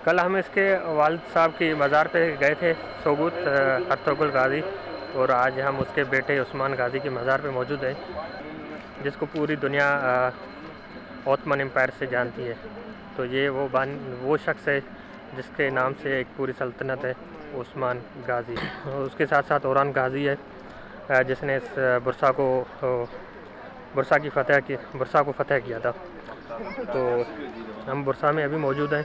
कल हम इसके वालिद साहब की मज़ार पे गए थे, सोगुत अर्तुगरुल गाज़ी, और आज हम उसके बेटे उस्मान गाज़ी की मज़ार पे मौजूद हैं, जिसको पूरी दुनिया ओस्मान एम्पायर से जानती है। तो ये वो शख्स है जिसके नाम से एक पूरी सल्तनत है, उस्मान गाज़ी। और उसके साथ साथ औरान गाज़ी है, जिसने इस बुरसा को फ़तह किया था। तो हम बुरसा में अभी मौजूद हैं।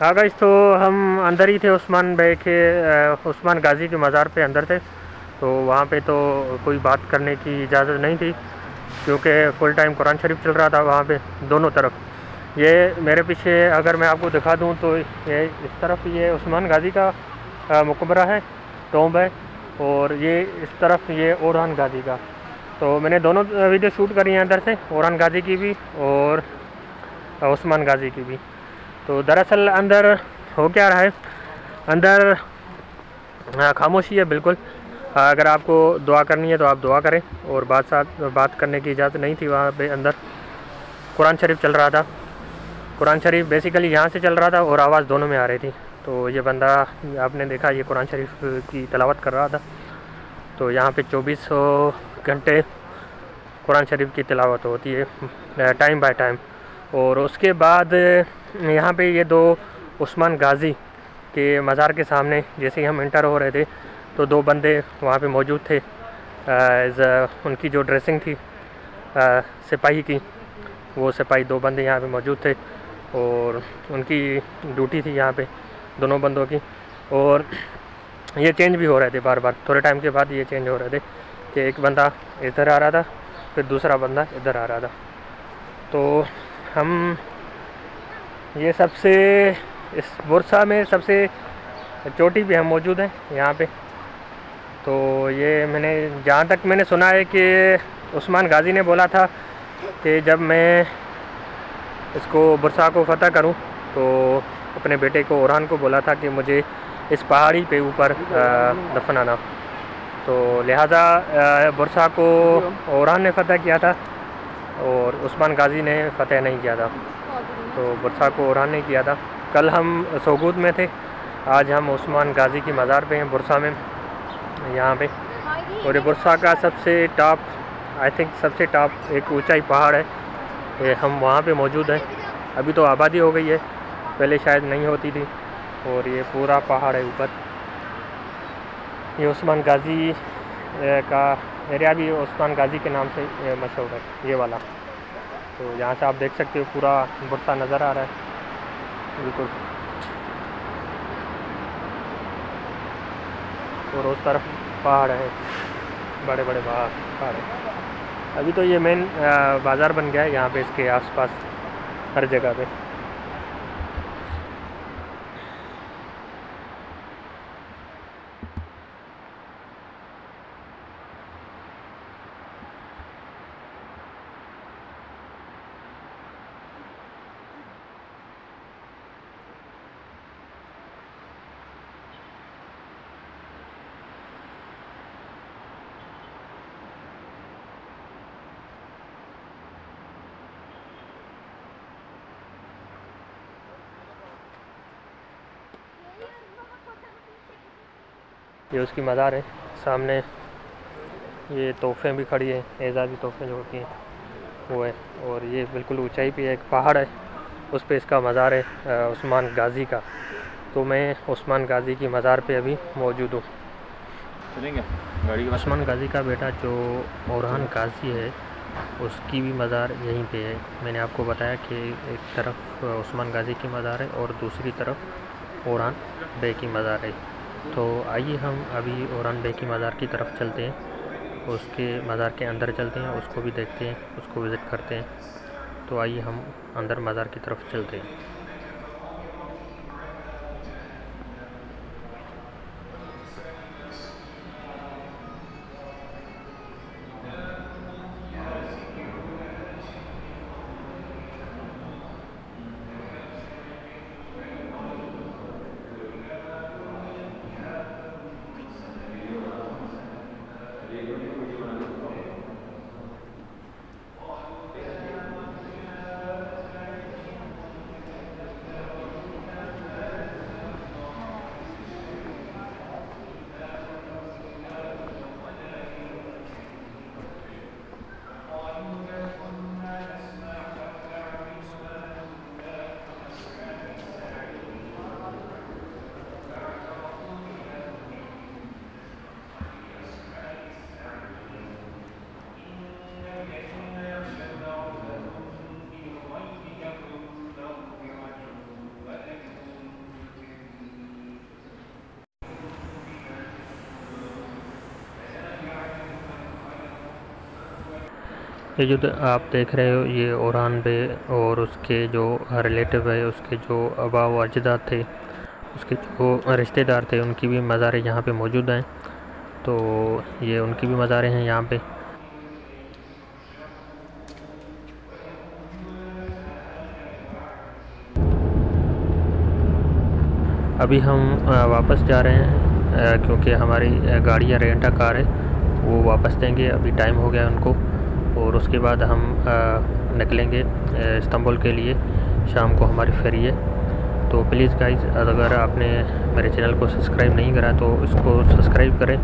हाँ गाइस, तो हम अंदर ही थे, उस्मान गाज़ी के मज़ार पे अंदर थे। तो वहाँ पे तो कोई बात करने की इजाज़त नहीं थी, क्योंकि फुल टाइम कुरान शरीफ चल रहा था वहाँ पे दोनों तरफ। ये मेरे पीछे अगर मैं आपको दिखा दूँ तो ये इस तरफ ये उस्मान गाज़ी का मकबरा है, टॉम्ब है, और ये इस तरफ ये औरान गाज़ी का। तो मैंने दोनों वीडियो शूट करी हैं अंदर से, ओरान गाज़ी की भी और उस्मान गाज़ी की भी। तो दरअसल अंदर हो क्या रहा है, अंदर खामोशी है बिल्कुल। अगर आपको दुआ करनी है तो आप दुआ करें, और बात करने की इजाज़त नहीं थी वहाँ पे। अंदर कुरान शरीफ चल रहा था, कुरान शरीफ बेसिकली यहाँ से चल रहा था और आवाज़ दोनों में आ रही थी। तो ये बंदा आपने देखा, ये कुरान शरीफ की तिलावत कर रहा था। तो यहाँ पे 24 घंटे कुरान शरीफ की तिलावत होती है टाइम बाय टाइम। और उसके बाद यहाँ पे ये दो उस्मान गाज़ी के मज़ार के सामने जैसे ही हम इंटर हो रहे थे तो दो बंदे वहाँ पे मौजूद थे। उनकी जो ड्रेसिंग थी सिपाही की, वो सिपाही दो बंदे यहाँ पे मौजूद थे और उनकी ड्यूटी थी यहाँ पे दोनों बंदों की। और ये चेंज भी हो रहे थे बार बार, थोड़े टाइम के बाद ये चेंज हो रहे थे कि एक बंदा इधर आ रहा था फिर दूसरा बंदा इधर आ रहा था। तो हम ये सबसे इस बुरसा में सबसे चोटी पे हम मौजूद हैं यहाँ पे। तो ये मैंने जहाँ तक मैंने सुना है कि उस्मान गाज़ी ने बोला था कि जब मैं इसको बुरसा को फ़तह करूं तो अपने बेटे को ओरान को बोला था कि मुझे इस पहाड़ी पे ऊपर दफनाना। तो लिहाजा बुरसा को ओरान ने फ़तह किया था और उस्मान गाज़ी ने फ़तह नहीं किया था। तो बुरसा को ओरान ने किया था। कल हम सोगूत में थे, आज हम उस्मान गाज़ी की मज़ार पे हैं बुरसा में यहाँ पे। और ये बुरसा का सबसे टॉप, आई थिंक सबसे टॉप एक ऊंचाई पहाड़ है, ये हम वहाँ पे मौजूद हैं। अभी तो आबादी हो गई है, पहले शायद नहीं होती थी। और ये पूरा पहाड़ है ऊपर। ये उस्मान गाज़ी का एरिया भी उस्मान गाज़ी के नाम से मशहूर है, ये वाला। तो यहाँ से आप देख सकते हो पूरा बुरसा नज़र आ रहा है बिल्कुल। और उस तरफ पहाड़ है, बड़े बड़े पहाड़ है। अभी तो ये मेन बाज़ार बन गया है यहाँ पे, इसके आसपास हर जगह पे। ये उसकी मज़ार है सामने। ये तोहफ़े भी खड़ी हैं, एजाज़ी तोहफ़े जो होती हैं वो है। और ये बिल्कुल ऊंचाई पे एक पहाड़ है, उस पे इसका मज़ार है उस्मान गाज़ी का। तो मैं उस्मान गाज़ी की मज़ार पे अभी मौजूद हूँ। चलेंगे गाड़ी। उस्मान गाज़ी का बेटा जो ओरान गाज़ी है उसकी भी मज़ार यहीं पे है। मैंने आपको बताया कि एक तरफ उस्मान गाज़ी की मज़ार है और दूसरी तरफ ओरान बे की मज़ार है। तो आइए हम अभी ओरान बे की मज़ार की तरफ चलते हैं, उसके मज़ार के अंदर चलते हैं, उसको भी देखते हैं, उसको विज़िट करते हैं। तो आइए हम अंदर मज़ार की तरफ चलते हैं। ये जो आप देख रहे हो ये ओरान बे और उसके जो रिलेटिव है, उसके जो आबा व अजदाद थे, उसके जो रिश्तेदार थे, उनकी भी मज़ारें यहाँ पे मौजूद हैं। तो ये उनकी भी मज़ारें हैं यहाँ पे। अभी हम वापस जा रहे हैं क्योंकि हमारी गाड़ी या रेंटा कार है वो वापस देंगे, अभी टाइम हो गया उनको। और उसके बाद हम निकलेंगे इस्तांबुल के लिए, शाम को हमारी फेरी है। तो प्लीज़ गाइज़, अगर आपने मेरे चैनल को सब्सक्राइब नहीं करा तो इसको सब्सक्राइब करें